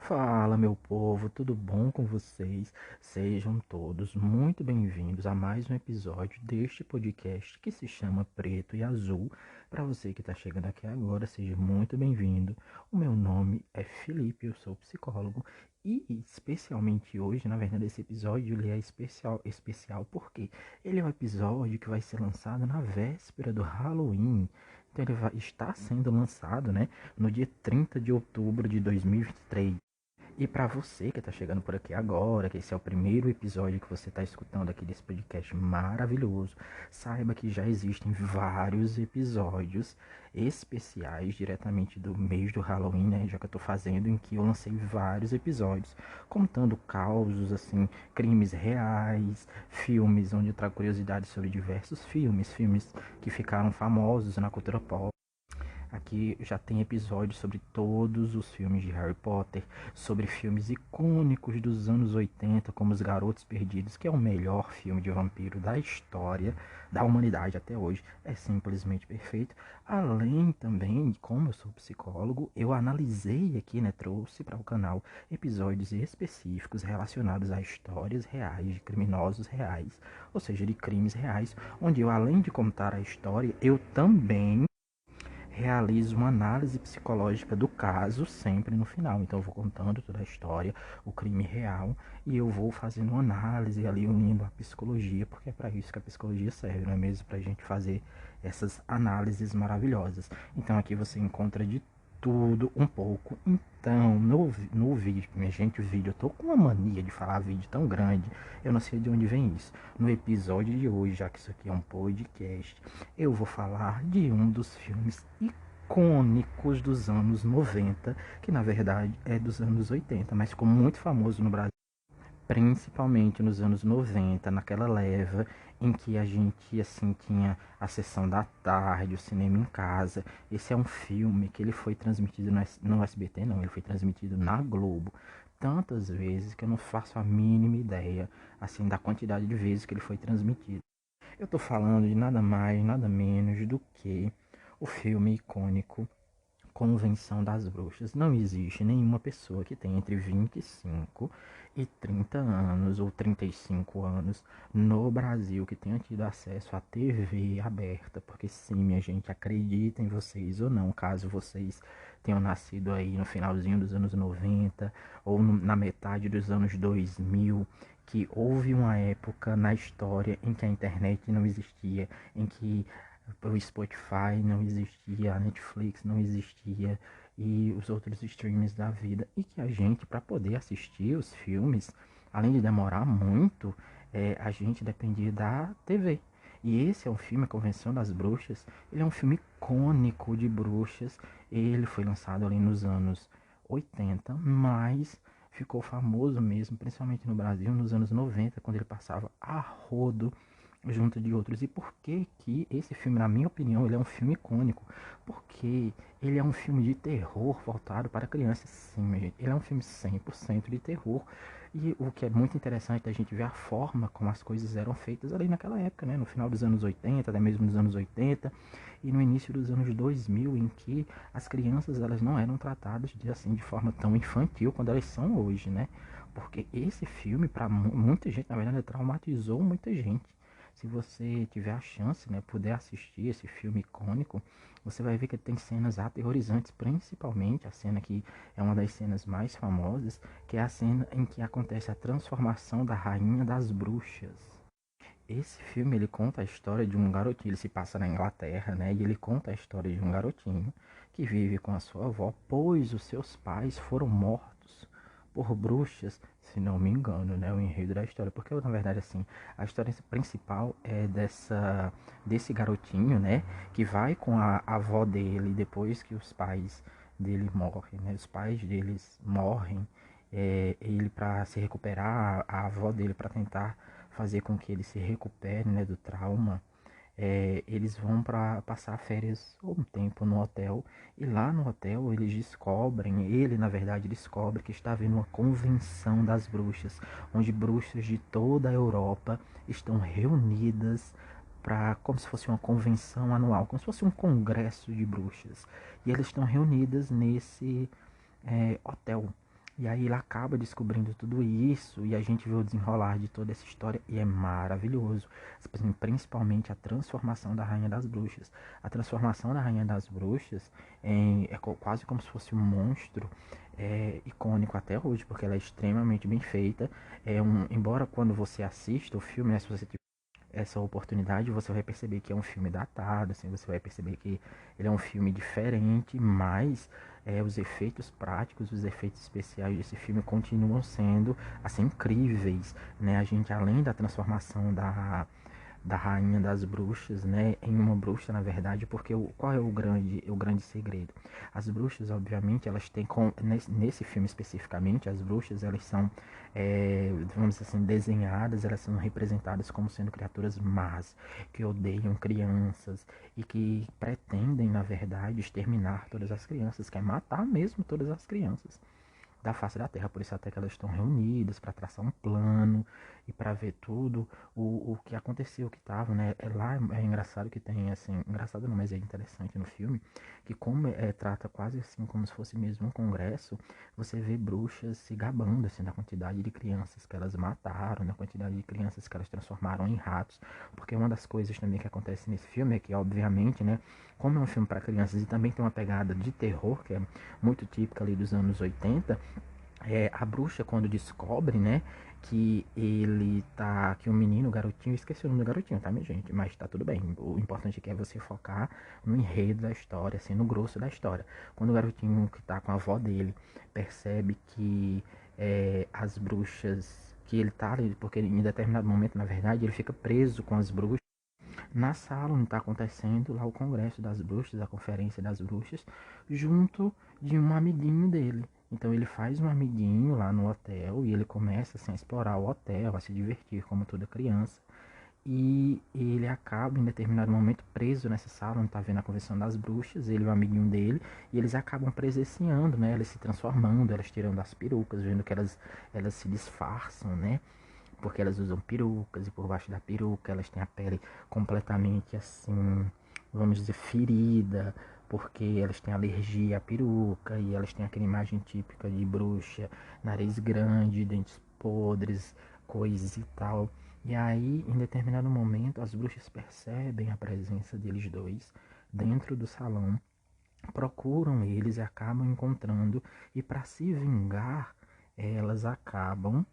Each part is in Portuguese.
Fala, meu povo, tudo bom com vocês? Sejam todos muito bem-vindos a mais um episódio deste podcast que se chama Preto e Azul. Para você que está chegando aqui agora, seja muito bem-vindo. O meu nome é Felipe, eu sou psicólogo e especialmente hoje, na verdade, esse episódio ele é especial porque ele é um episódio que vai ser lançado na véspera do Halloween. Então está sendo lançado, né, no dia 30 de outubro de 2023. E para você que está chegando por aqui agora, que esse é o primeiro episódio que você está escutando aqui desse podcast maravilhoso, saiba que já existem vários episódios especiais diretamente do mês do Halloween, né? Já que eu estou fazendo, em que eu lancei vários episódios contando causos, assim, crimes reais, filmes onde eu trago curiosidades sobre diversos filmes que ficaram famosos na cultura pop. Aqui já tem episódios sobre todos os filmes de Harry Potter, sobre filmes icônicos dos anos 80, como Os Garotos Perdidos, que é o melhor filme de vampiro da história da humanidade até hoje. É simplesmente perfeito. Além também, como eu sou psicólogo, eu analisei aqui, né, trouxe para o canal episódios específicos relacionados a histórias reais, de criminosos reais, ou seja, de crimes reais, onde eu, além de contar a história, eu também realizo uma análise psicológica do caso sempre no final. Então eu vou contando toda a história, o crime real, e eu vou fazendo uma análise ali, unindo a psicologia, porque é para isso que a psicologia serve, não é mesmo? Para a gente fazer essas análises maravilhosas. Então aqui você encontra de tudo um pouco. Então, no vídeo, minha gente, o vídeo, eu tô com uma mania de falar vídeo tão grande, eu não sei de onde vem isso. No episódio de hoje, já que isso aqui é um podcast, eu vou falar de um dos filmes icônicos dos anos 90, que na verdade é dos anos 80, mas ficou muito famoso no Brasil, principalmente nos anos 90, naquela leva em que a gente assim tinha a sessão da tarde, o cinema em casa. Esse é um filme que ele foi transmitido no SBT, não, ele foi transmitido na Globo tantas vezes que eu não faço a mínima ideia assim da quantidade de vezes que ele foi transmitido. Eu tô falando de nada mais, nada menos do que o filme icônico Convenção das Bruxas. Não existe nenhuma pessoa que tenha entre 25 e 30 anos ou 35 anos no Brasil que tenha tido acesso à TV aberta, porque sim, minha gente, acreditem vocês ou não, caso vocês tenham nascido aí no finalzinho dos anos 90 ou na metade dos anos 2000, que houve uma época na história em que a internet não existia, em que o Spotify não existia, a Netflix não existia e os outros streams da vida, e que a gente, para poder assistir os filmes, além de demorar muito, a gente dependia da TV. E esse é um filme, A Convenção das Bruxas. Ele é um filme icônico de bruxas. Ele foi lançado ali nos anos 80, mas ficou famoso mesmo, principalmente no Brasil, nos anos 90, quando ele passava a rodo junto de outros. E por que que esse filme, na minha opinião, ele é um filme icônico? Porque ele é um filme de terror voltado para crianças, sim, minha gente. Ele é um filme 100% de terror. E o que é muito interessante é a gente ver a forma como as coisas eram feitas ali naquela época, né? No final dos anos 80, até mesmo nos anos 80 e no início dos anos 2000, em que as crianças elas não eram tratadas assim de forma tão infantil quando elas são hoje, né? Porque esse filme, para muita gente, na verdade, traumatizou muita gente. Se você tiver a chance, né, puder assistir esse filme icônico, você vai ver que tem cenas aterrorizantes, principalmente a cena que é uma das cenas mais famosas, que é a cena em que acontece a transformação da Rainha das Bruxas. Esse filme ele conta a história de um garotinho, ele se passa na Inglaterra, né? E ele conta a história de um garotinho que vive com a sua avó, pois os seus pais foram mortos por bruxas, se não me engano, né? O enredo da história, porque na verdade assim, a história principal é desse garotinho, né? Que vai com a avó dele depois que os pais dele morrem, né? Os pais deles morrem, ele para se recuperar, a avó dele para tentar fazer com que ele se recupere, né, do trauma, eles vão para passar férias ou um tempo no hotel, e lá no hotel eles descobrem, ele na verdade descobre que está havendo uma convenção das bruxas, onde bruxas de toda a Europa estão reunidas para como se fosse uma convenção anual, como se fosse um congresso de bruxas, e elas estão reunidas nesse hotel. E aí ele acaba descobrindo tudo isso e a gente vê o desenrolar de toda essa história e é maravilhoso. Assim, principalmente a transformação da Rainha das Bruxas. A transformação da Rainha das Bruxas quase como se fosse um monstro icônico até hoje, porque ela é extremamente bem feita. Embora quando você assista o filme, né, se você essa oportunidade, você vai perceber que é um filme datado, assim, você vai perceber que ele é um filme diferente, mas os efeitos práticos, os efeitos especiais desse filme continuam sendo assim incríveis, né? A gente, além da transformação da rainha das bruxas, né, em uma bruxa, na verdade, porque qual é o grande segredo? As bruxas, obviamente, elas têm, nesse filme especificamente, as bruxas, elas são, vamos dizer assim, desenhadas, elas são representadas como sendo criaturas más, que odeiam crianças e que pretendem, na verdade, exterminar todas as crianças, quer matar mesmo todas as crianças da face da Terra. Por isso até que elas estão reunidas para traçar um plano e para ver tudo o que aconteceu, o que estava, né? Lá é engraçado que tem, assim, engraçado não, mas é interessante no filme, que como trata quase assim como se fosse mesmo um congresso, você vê bruxas se gabando, assim, da quantidade de crianças que elas mataram, da quantidade de crianças que elas transformaram em ratos, porque uma das coisas também que acontece nesse filme é que, obviamente, né, como é um filme para crianças e também tem uma pegada de terror, que é muito típica ali dos anos 80, a bruxa quando descobre, né, que o menino, o garotinho, esqueci o nome do garotinho, tá, minha gente? Mas tá tudo bem. O importante aqui é você focar no enredo da história, assim, no grosso da história. Quando o garotinho que tá com a avó dele percebe que as bruxas, que ele tá ali, porque em determinado momento, na verdade, ele fica preso com as bruxas na sala onde está acontecendo lá o congresso das bruxas, a conferência das bruxas, junto de um amiguinho dele. Então ele faz um amiguinho lá no hotel e ele começa assim, a explorar o hotel, a se divertir como toda criança. E ele acaba em determinado momento preso nessa sala onde está vendo a convenção das bruxas, ele e o amiguinho dele, e eles acabam presenciando, né? Elas se transformando, elas tirando as perucas, vendo que elas se disfarçam, né? Porque elas usam perucas e por baixo da peruca elas têm a pele completamente assim, vamos dizer, ferida, porque elas têm alergia à peruca e elas têm aquela imagem típica de bruxa, nariz grande, dentes podres, coisas e tal. E aí, em determinado momento, as bruxas percebem a presença deles dois dentro do salão, procuram eles e acabam encontrando, e para se vingar, elas acabam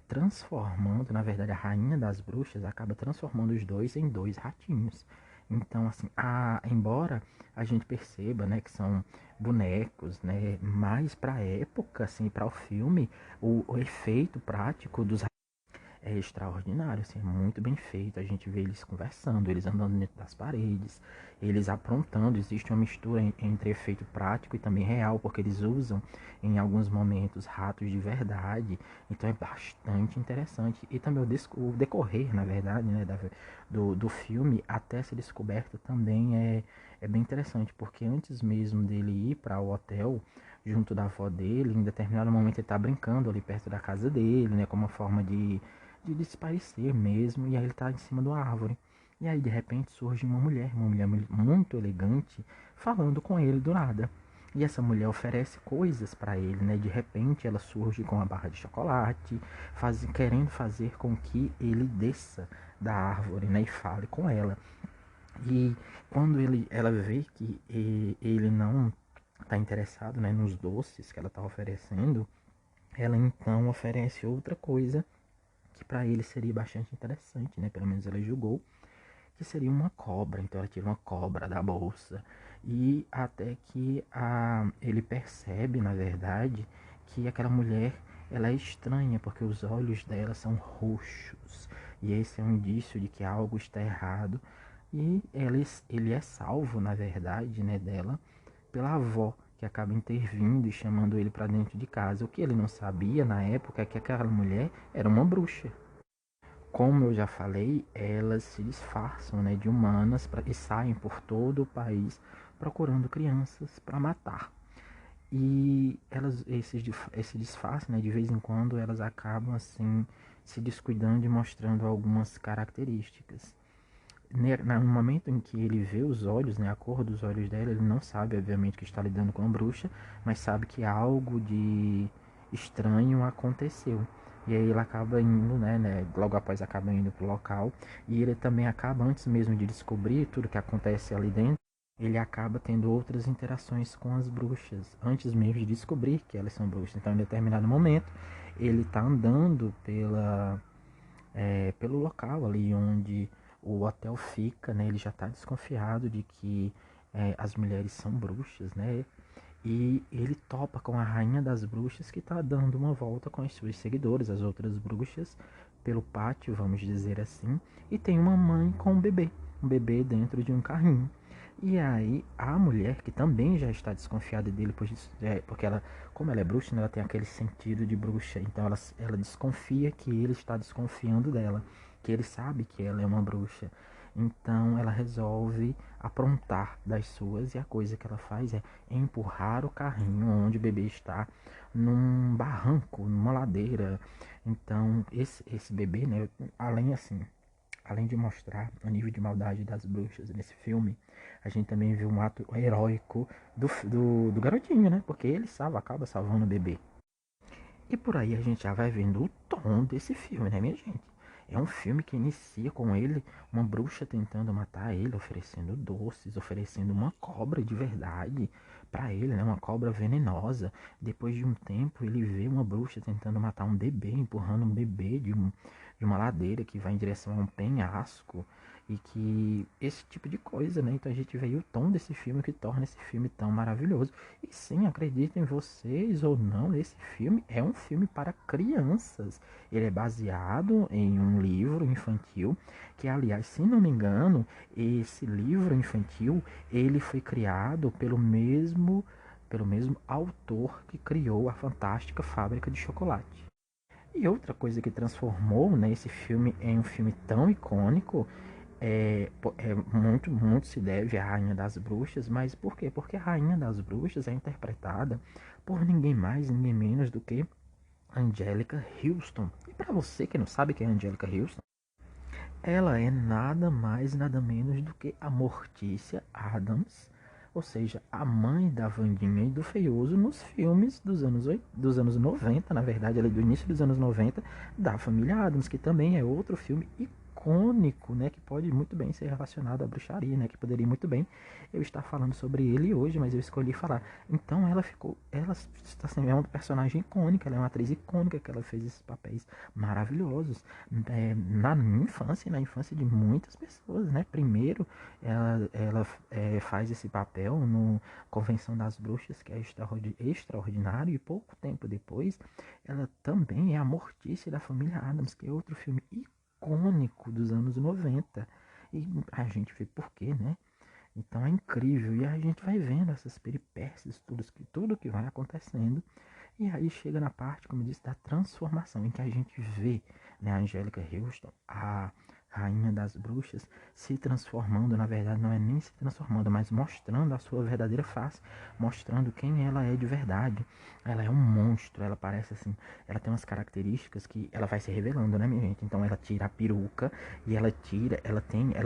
transformando, na verdade, a rainha das bruxas acaba transformando os dois em dois ratinhos. Então, assim, embora a gente perceba, né, que são bonecos, né, mas para a época, assim, para o filme, o efeito prático dos é extraordinário, assim, é muito bem feito. A gente vê eles conversando, eles andando dentro das paredes, eles aprontando. Existe uma mistura entre efeito prático e também real, porque eles usam em alguns momentos ratos de verdade. Então é bastante interessante. E também o decorrer, na verdade, né, do filme até essa descoberta também é bem interessante, porque antes mesmo dele ir para o hotel junto da avó dele, em determinado momento ele está brincando ali perto da casa dele, né, como uma forma de desaparecer mesmo, e aí ele tá em cima de uma árvore. E aí de repente surge uma mulher muito elegante, falando com ele do nada. E essa mulher oferece coisas para ele, né? De repente ela surge com uma barra de chocolate, querendo fazer com que ele desça da árvore, né? E fale com ela. E quando ela vê que ele não está interessado, né? Nos doces que ela está oferecendo, ela então oferece outra coisa que para ele seria bastante interessante, né? Pelo menos ela julgou que seria uma cobra. Então ela tira uma cobra da bolsa e até que ele percebe, na verdade, que aquela mulher ela é estranha porque os olhos dela são roxos e esse é um indício de que algo está errado. E ele é salvo, na verdade, né, dela pela avó, que acaba intervindo e chamando ele para dentro de casa. O que ele não sabia na época é que aquela mulher era uma bruxa. Como eu já falei, elas se disfarçam, né, de humanas e saem por todo o país procurando crianças para matar. E esse disfarce, né, de vez em quando elas acabam assim se descuidando e mostrando algumas características. No momento em que ele vê os olhos, né, a cor dos olhos dela, ele não sabe, obviamente, que está lidando com uma bruxa, mas sabe que há algo estranho aconteceu. E aí ele acaba indo, logo após acaba indo pro local. E ele também acaba, antes mesmo de descobrir tudo que acontece ali dentro, ele acaba tendo outras interações com as bruxas, antes mesmo de descobrir que elas são bruxas. Então, em determinado momento, ele tá andando pelo local ali onde o hotel fica, né? Ele já tá desconfiado de que as mulheres são bruxas, né? E ele topa com a rainha das bruxas que está dando uma volta com as suas seguidoras, as outras bruxas, pelo pátio, vamos dizer assim. E tem uma mãe com um bebê dentro de um carrinho. E aí a mulher, que também já está desconfiada dele, porque ela, como ela é bruxa, né, ela tem aquele sentido de bruxa. Então ela desconfia que ele está desconfiando dela, que ele sabe que ela é uma bruxa. Então ela resolve aprontar das suas, e a coisa que ela faz é empurrar o carrinho onde o bebê está num barranco, numa ladeira. Então esse bebê, né, além de mostrar o nível de maldade das bruxas nesse filme, a gente também viu um ato heróico do garotinho, né? Porque ele acaba salvando o bebê. E por aí a gente já vai vendo o tom desse filme, né, minha gente? É um filme que inicia com ele, uma bruxa tentando matar ele, oferecendo doces, oferecendo uma cobra de verdade para ele, né? Uma cobra venenosa. Depois de um tempo, ele vê uma bruxa tentando matar um bebê, empurrando um bebê de uma ladeira que vai em direção a um penhasco. E que esse tipo de coisa, né? Então a gente vê aí o tom desse filme que torna esse filme tão maravilhoso. E sim, acreditem vocês ou não, esse filme é um filme para crianças. Ele é baseado em um livro infantil, que aliás, se não me engano, esse livro infantil, ele foi criado pelo mesmo autor que criou a Fantástica Fábrica de Chocolate. E outra coisa que transformou, né, esse filme em um filme tão icônico muito se deve à Rainha das Bruxas, mas por quê? Porque a Rainha das Bruxas é interpretada por ninguém mais, ninguém menos do que Angélica Houston. E para você que não sabe quem é Angélica Houston, ela é nada mais, nada menos do que a Mortícia Addams, ou seja, a mãe da Wandinha e do Feioso nos filmes dos anos 90, na verdade, ela é do início dos anos 90, da família Addams, que também é outro filme icônico, né, que pode muito bem ser relacionado à bruxaria, né, que poderia muito bem eu estar falando sobre ele hoje, mas eu escolhi falar. Então ela está sendo é uma personagem icônica, ela é uma atriz icônica que ela fez esses papéis maravilhosos na minha infância e na infância de muitas pessoas, né? Primeiro, ela faz esse papel no Convenção das Bruxas, que é extraordinário, e pouco tempo depois, ela também é a Mortícia da família Addams, que é outro filme icônico dos anos 90. E a gente vê por quê, né? Então é incrível. E a gente vai vendo essas peripécias, tudo que vai acontecendo. E aí chega na parte, como eu disse, da transformação, em que a gente vê, né, a Angélica Houston, a rainha das bruxas, se transformando. Na verdade, não é nem se transformando, mas mostrando a sua verdadeira face, mostrando quem ela é de verdade. Ela é um monstro, ela parece assim, ela tem umas características que ela vai se revelando, né, minha gente? Então ela tira a peruca e ela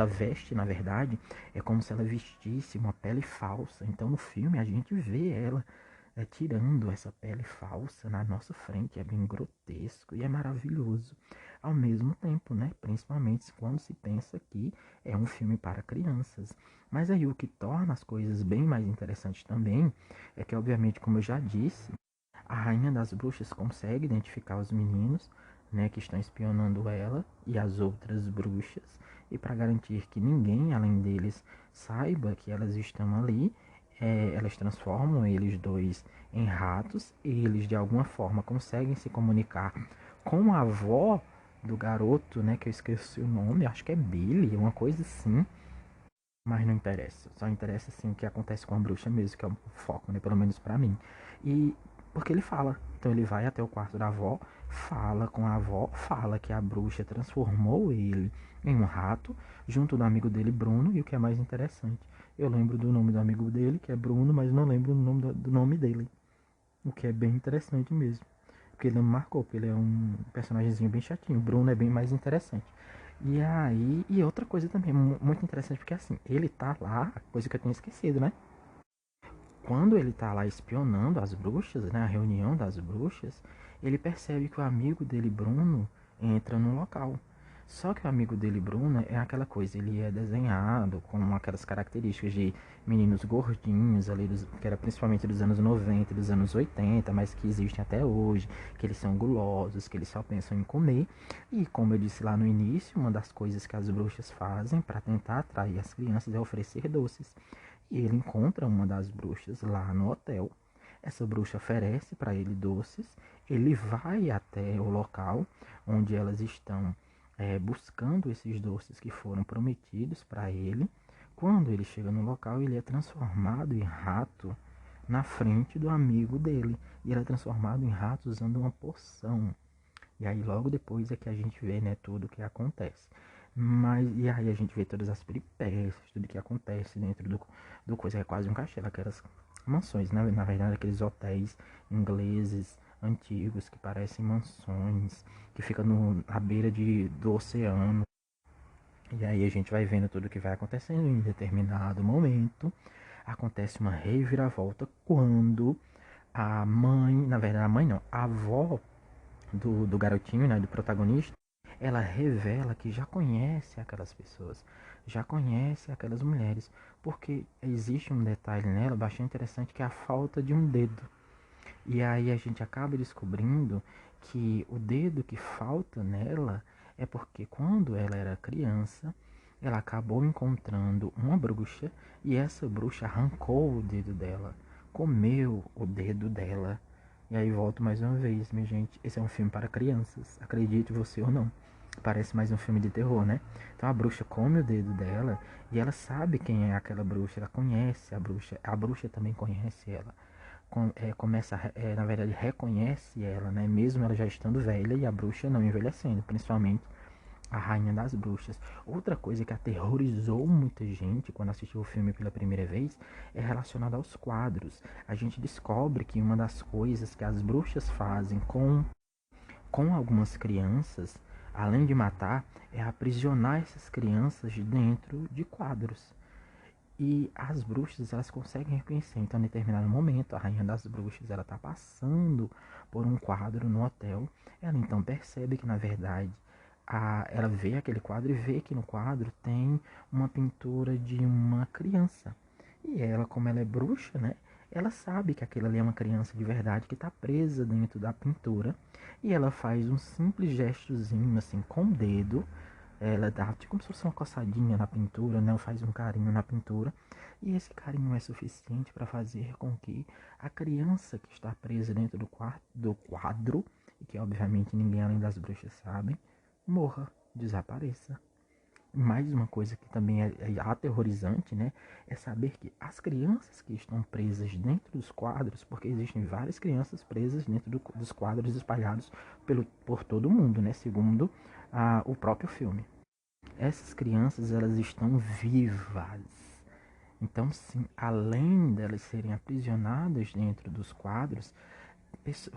veste, na verdade, é como se ela vestisse uma pele falsa. Então no filme a gente vê ela tirando essa pele falsa na nossa frente. É bem grotesco e é maravilhoso ao mesmo tempo, né? Principalmente quando se pensa que é um filme para crianças. Mas aí o que torna as coisas bem mais interessantes também é que, obviamente, como eu já disse, a Rainha das Bruxas consegue identificar os meninos, né, que estão espionando ela e as outras bruxas, e para garantir que ninguém além deles saiba que elas estão ali, elas transformam eles dois em ratos, e eles de alguma forma conseguem se comunicar com a avó do garoto, né, que eu esqueci o nome, acho que é Billy, uma coisa assim, mas não interessa. Só interessa assim o que acontece com a bruxa mesmo, que é o foco, né? Pelo menos pra mim. E porque ele fala. Então ele vai até o quarto da avó, fala com a avó, fala que a bruxa transformou ele em um rato, junto do amigo dele, Bruno, e o que é mais interessante. Eu lembro do nome do amigo dele, que é Bruno, mas não lembro do nome dele. O que é bem interessante mesmo. Porque ele não me marcou, porque ele é um personagemzinho bem chatinho. O Bruno é bem mais interessante. E aí, e outra coisa também muito interessante, porque assim, ele tá lá, coisa que eu tinha esquecido, né? quando ele tá lá espionando as bruxas, né, a reunião das bruxas, ele percebe que o amigo dele, Bruno, entra no local. Só que o amigo dele, Bruno, é aquela coisa, ele é desenhado com aquelas características de meninos gordinhos ali, que era principalmente dos anos 90, dos anos 80, mas que existem até hoje, que eles são gulosos, que eles só pensam em comer. E como eu disse lá no início, uma das coisas que as bruxas fazem para tentar atrair as crianças é oferecer doces. E ele encontra uma das bruxas lá no hotel. Essa bruxa oferece para ele doces. Ele vai até o local onde elas estão buscando esses doces que foram prometidos para ele. Quando ele chega no local, ele é transformado em rato na frente do amigo dele. E ele é transformado em rato usando uma poção. E aí logo depois é que a gente vê, né, tudo o que acontece. Mas, e aí a gente vê todas as peripécias, tudo que acontece dentro do coisa. É quase um castelo, aquelas mansões, né? Na verdade, aqueles hotéis ingleses antigos que parecem mansões, que ficam à beira do oceano. E aí a gente vai vendo tudo o que vai acontecendo em determinado momento. Acontece uma reviravolta quando a mãe, na verdade a mãe não, a avó do garotinho, né, do protagonista, ela revela que já conhece aquelas pessoas, já conhece aquelas mulheres, porque existe um detalhe nela bastante interessante que é a falta de um dedo. E aí a gente acaba descobrindo que o dedo que falta nela é porque quando ela era criança, ela acabou encontrando uma bruxa e essa bruxa arrancou o dedo dela, comeu o dedo dela. E aí volto mais uma vez, minha gente, esse é um filme para crianças, acredite você ou não. Parece mais um filme de terror, né? Então a bruxa come o dedo dela e ela sabe quem é aquela bruxa, ela conhece a bruxa também conhece ela. Começa, na verdade, reconhece ela, né? Mesmo ela já estando velha e a bruxa não envelhecendo, principalmente a Rainha das Bruxas. Outra coisa que aterrorizou muita gente quando assistiu o filme pela primeira vez é relacionada aos quadros. A gente descobre que uma das coisas que as bruxas fazem com algumas crianças, além de matar, é aprisionar essas crianças dentro de quadros. E as bruxas, elas conseguem reconhecer. Então, em determinado momento, a Rainha das Bruxas, ela está passando por um quadro no hotel. Ela então percebe que, na verdade, ela vê aquele quadro e vê que no quadro tem uma pintura de uma criança. E ela, como ela é bruxa, né? Ela sabe que aquilo ali é uma criança de verdade que está presa dentro da pintura. E ela faz um simples gestozinho, assim, com o dedo. Ela dá tipo como se fosse uma coçadinha na pintura, né? Faz um carinho na pintura. E esse carinho é suficiente para fazer com que a criança que está presa dentro do quadro, e que obviamente ninguém além das bruxas sabe, morra, desapareça. Mais uma coisa que também é aterrorizante, né? É saber que as crianças que estão presas dentro dos quadros, porque existem várias crianças presas dentro dos quadros espalhados por todo o mundo, né? Segundo o próprio filme. Essas crianças, elas estão vivas. Então, sim, além delas serem aprisionadas dentro dos quadros,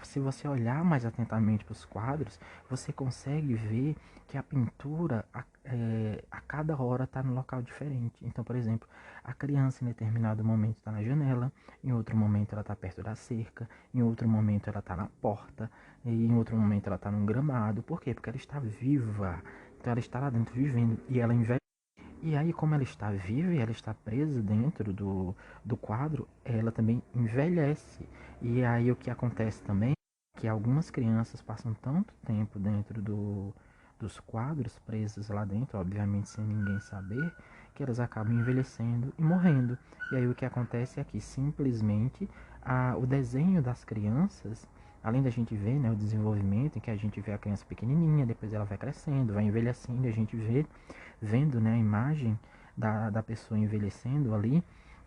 se você olhar mais atentamente para os quadros, você consegue ver que a pintura a cada hora está num local diferente. Então, por exemplo, a criança em determinado momento está na janela, em outro momento ela está perto da cerca, em outro momento ela está na porta, e em outro momento ela está num gramado. Por quê? Porque ela está viva. Então ela está lá dentro vivendo e ela envelhece. E aí, como ela está viva e ela está presa dentro do quadro, ela também envelhece. E aí o que acontece também é que algumas crianças passam tanto tempo dentro dos quadros, presas lá dentro, obviamente sem ninguém saber, que elas acabam envelhecendo e morrendo. E aí o que acontece é que simplesmente o desenho das crianças, além da gente ver, né, o desenvolvimento, em que a gente vê a criança pequenininha, depois ela vai crescendo, vai envelhecendo, e a gente vendo, né, a imagem da pessoa envelhecendo ali,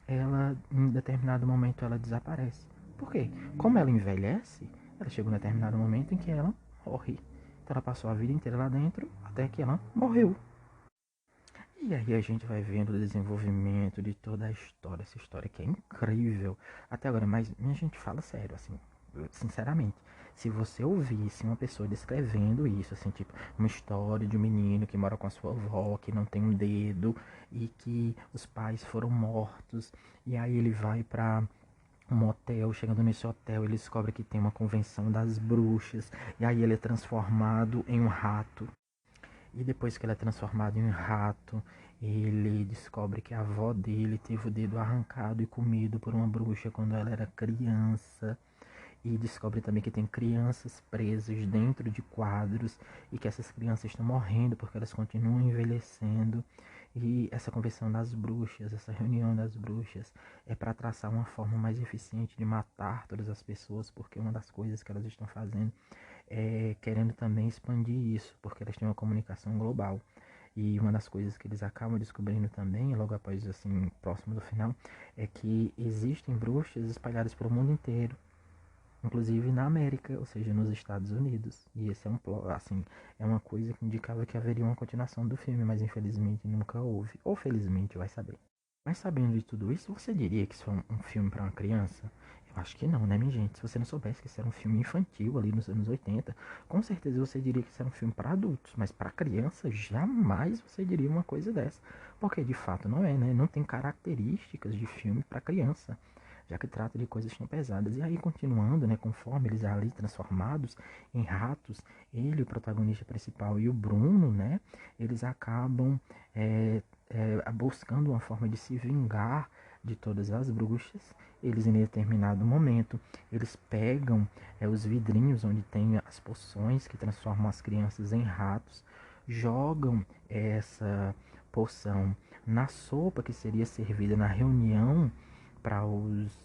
ela em determinado momento ela desaparece. Por quê? Como ela envelhece, ela chega um determinado momento em que ela morre. Então ela passou a vida inteira lá dentro até que ela morreu. E aí a gente vai vendo o desenvolvimento de toda a história, essa história que é incrível até agora, mas a gente fala sério, assim, sinceramente. Se você ouvisse uma pessoa descrevendo isso, assim, tipo, uma história de um menino que mora com a sua avó, que não tem um dedo e que os pais foram mortos, e aí ele vai um hotel. Chegando nesse hotel, ele descobre que tem uma convenção das bruxas. E aí ele é transformado em um rato. E depois que ele é transformado em um rato, ele descobre que a avó dele teve o dedo arrancado e comido por uma bruxa quando ela era criança. E descobre também que tem crianças presas dentro de quadros e que essas crianças estão morrendo porque elas continuam envelhecendo. E essa convenção das bruxas, essa reunião das bruxas, é para traçar uma forma mais eficiente de matar todas as pessoas, porque uma das coisas que elas estão fazendo é querendo também expandir isso, porque elas têm uma comunicação global. E uma das coisas que eles acabam descobrindo também, logo após, assim, próximo do final, é que existem bruxas espalhadas pelo mundo inteiro, inclusive na América, ou seja, nos Estados Unidos. E esse é assim, é uma coisa que indicava que haveria uma continuação do filme, mas infelizmente nunca houve. Ou felizmente, vai saber. Mas sabendo de tudo isso, você diria que isso foi um filme para uma criança? Eu acho que não, né, minha gente? Se você não soubesse que isso era um filme infantil ali nos anos 80, com certeza você diria que isso era um filme para adultos, mas para criança jamais você diria uma coisa dessa, porque de fato não é, né? Não tem características de filme para criança, já que trata de coisas tão pesadas. E aí, continuando, né, conforme eles ali transformados em ratos, ele, o protagonista principal, e o Bruno, né, eles acabam buscando uma forma de se vingar de todas as bruxas. Eles, em determinado momento, eles pegam os vidrinhos onde tem as poções que transformam as crianças em ratos, jogam essa poção na sopa que seria servida na reunião para os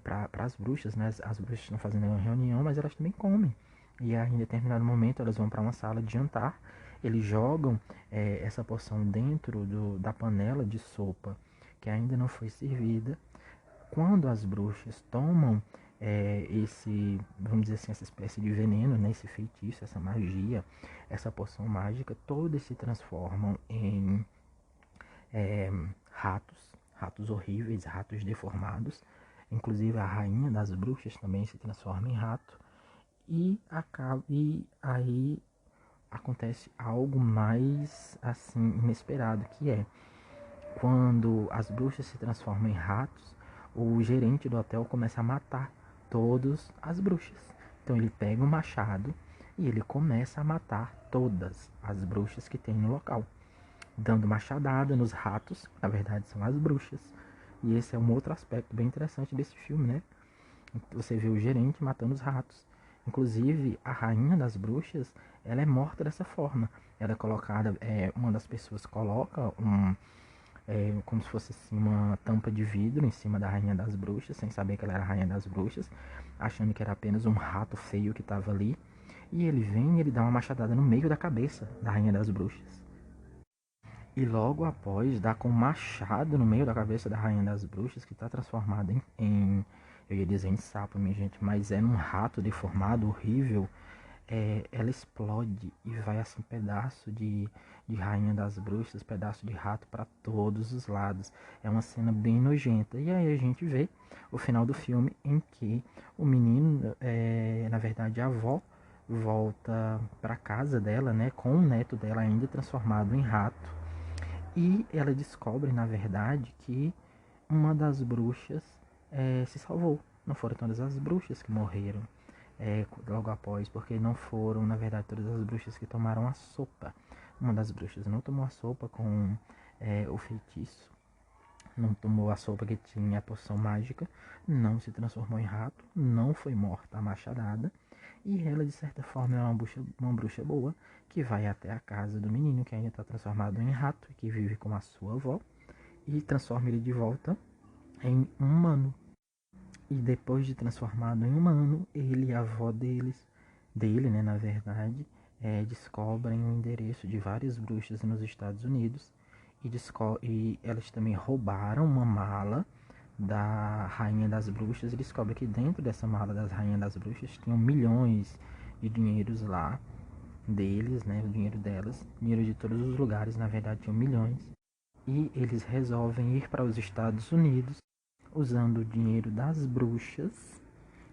para as bruxas, né? As bruxas estão fazendo uma reunião, mas elas também comem. E aí, em determinado momento, elas vão para uma sala de jantar. Eles jogam essa poção dentro da panela de sopa que ainda não foi servida. Quando as bruxas tomam esse, vamos dizer assim, essa espécie de veneno, né? Esse feitiço, essa magia, essa poção mágica, todas se transformam em é, ratos horríveis, ratos deformados. Inclusive a rainha das bruxas também se transforma em rato. E aí acontece algo mais assim inesperado, que é quando as bruxas se transformam em ratos, o gerente do hotel começa a matar todas as bruxas. Então ele pega um machado e ele começa a matar todas as bruxas que tem no local, dando machadada nos ratos, na verdade são as bruxas. E esse é um outro aspecto bem interessante desse filme, né? Você vê o gerente matando os ratos. Inclusive, a rainha das bruxas, ela é morta dessa forma. Ela é colocada, uma das pessoas coloca como se fosse assim, uma tampa de vidro em cima da rainha das bruxas, sem saber que ela era a rainha das bruxas, achando que era apenas um rato feio que estava ali. E ele vem e ele dá uma machadada no meio da cabeça da rainha das bruxas. E logo após, dá com um machado no meio da cabeça da rainha das bruxas, que está transformada eu ia dizer em sapo, minha gente, mas é num rato deformado, horrível. Ela explode e vai assim pedaço de rainha das bruxas, pedaço de rato para todos os lados. É uma cena bem nojenta. E aí a gente vê o final do filme em que o menino, na verdade a avó, volta para casa dela, né, com o neto dela ainda transformado em rato. E ela descobre, na verdade, que uma das bruxas se salvou. Não foram todas as bruxas que morreram logo após, porque não foram, na verdade, todas as bruxas que tomaram a sopa. Uma das bruxas não tomou a sopa com o feitiço, não tomou a sopa que tinha a poção mágica, não se transformou em rato, não foi morta a machadada, e ela, de certa forma, é uma bruxa boa, que vai até a casa do menino, que ainda está transformado em rato, e que vive com a sua avó, e transforma ele de volta em humano. E depois de transformado em humano, ele e a avó dele, né, na verdade, descobrem o endereço de várias bruxas nos Estados Unidos e elas também roubaram uma mala da Rainha das Bruxas e descobrem que dentro dessa mala das Rainhas das Bruxas tinham milhões de dinheiros lá deles, né, o dinheiro delas, dinheiro de todos os lugares, na verdade tinham milhões. E eles resolvem ir para os Estados Unidos usando o dinheiro das bruxas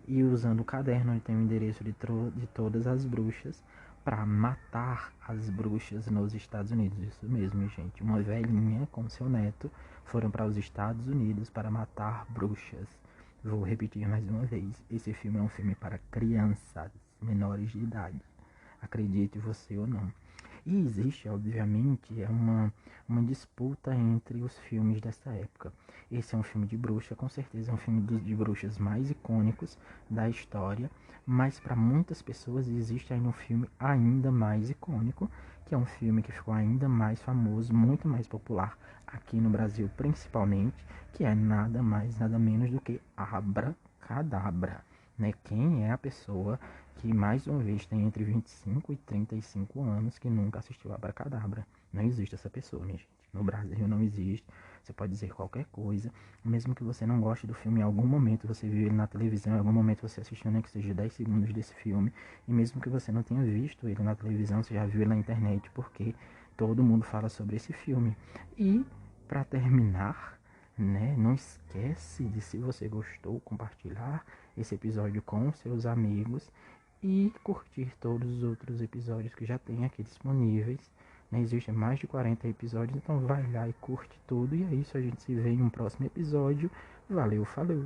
e usando o caderno onde tem o endereço de todas as bruxas para matar as bruxas nos Estados Unidos. Isso mesmo, gente. Uma velhinha com seu neto foram para os Estados Unidos para matar bruxas. Vou repetir mais uma vez, esse filme é um filme para crianças menores de idade. Acredite você ou não. E existe, obviamente, uma disputa entre os filmes dessa época. Esse é um filme de bruxa, com certeza é um filme de bruxas mais icônicos da história, mas para muitas pessoas existe aí um filme ainda mais icônico, que é um filme que ficou ainda mais famoso, muito mais popular aqui no Brasil principalmente, que é nada mais, nada menos do que Abracadabra. Né? Quem é a pessoa que mais uma vez tem entre 25 e 35 anos que nunca assistiu Abracadabra? Não existe essa pessoa, minha gente. No Brasil não existe. Você pode dizer qualquer coisa, mesmo que você não goste do filme, em algum momento você viu ele na televisão, em algum momento você assistiu, nem que seja 10 segundos desse filme, e mesmo que você não tenha visto ele na televisão, você já viu ele na internet, porque todo mundo fala sobre esse filme. E, para terminar, né, não esquece de, se você gostou, compartilhar esse episódio com seus amigos e curtir todos os outros episódios que já tem aqui disponíveis. Né? Existem mais de 40 episódios, então vai lá e curte tudo. E é isso, a gente se vê em um próximo episódio. Valeu, falou!